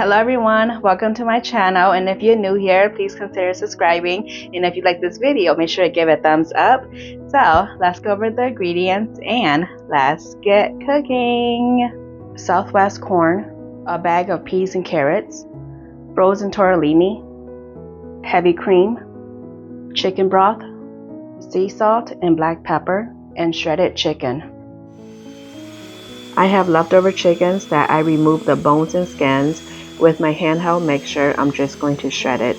Hello everyone, welcome to my channel, and if you're new here, please consider subscribing, and if you like this video, make sure to give it a thumbs up. So let's go over the ingredients and let's get cooking. Southwest corn, a bag of peas and carrots, frozen tortellini, heavy cream, chicken broth, sea salt and black pepper, and shredded chicken. I have leftover chickens that I removed the bones and skins. With my handheld mixer, I'm just going to shred it.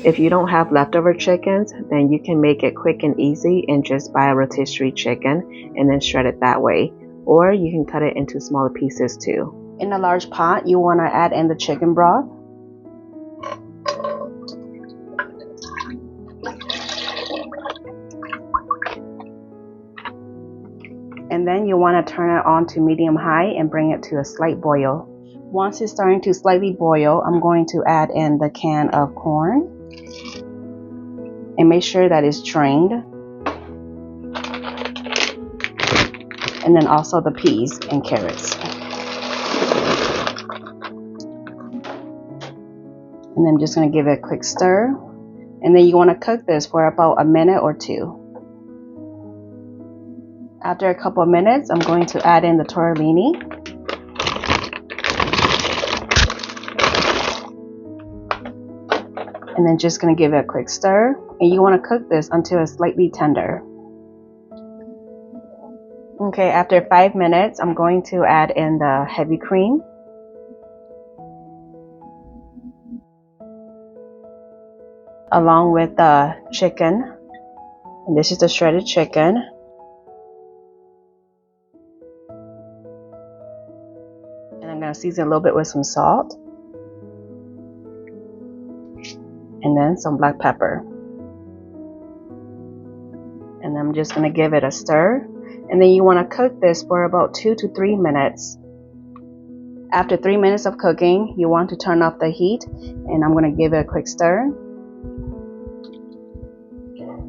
If you don't have leftover chickens, then you can make it quick and easy and just buy a rotisserie chicken and then shred it that way. Or you can cut it into smaller pieces too. In a large pot, you want to add in the chicken broth. And then you want to turn it on to medium-high and bring it to a slight boil. Once it's starting to slightly boil, I'm going to add in the can of corn and make sure that it's drained. And then also the peas and carrots. And then I'm just going to give it a quick stir. And then you want to cook this for about a minute or two. After a couple of minutes, I'm going to add in the tortellini. And then just going to give it a quick stir. And you want to cook this until it's slightly tender. Okay, after 5 minutes, I'm going to add in the heavy cream. Along with the chicken. And this is the shredded chicken. And I'm going to season a little bit with some salt. And then some black pepper. And I'm just going to give it a stir. And then you want to cook this for about 2 to 3 minutes. After 3 minutes of cooking, you want to turn off the heat. And I'm going to give it a quick stir.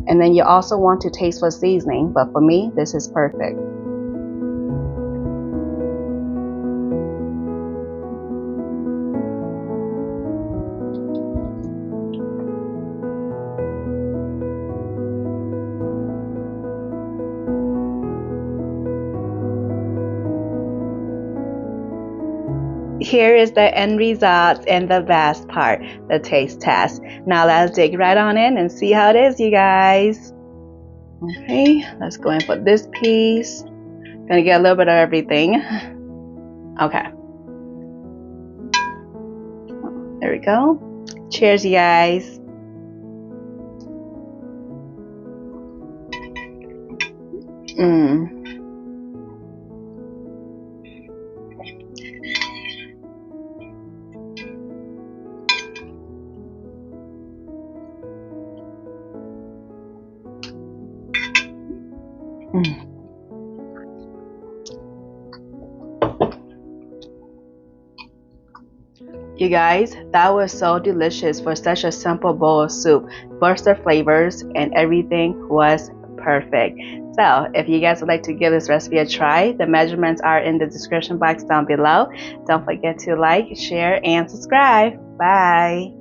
And then you also want to taste for seasoning. But for me, this is perfect. Here is the end result and the best part, the taste test. Now let's dig right on in and see how it is, you guys. Okay, let's go in for this piece. Gonna get a little bit of everything. Okay. There we go. Cheers, you guys. You guys, that was so delicious for such a simple bowl of soup. Burst the flavors and everything was perfect. So if you guys would like to give this recipe a try, the measurements are in the description box down below. Don't forget to like, share, and subscribe. Bye.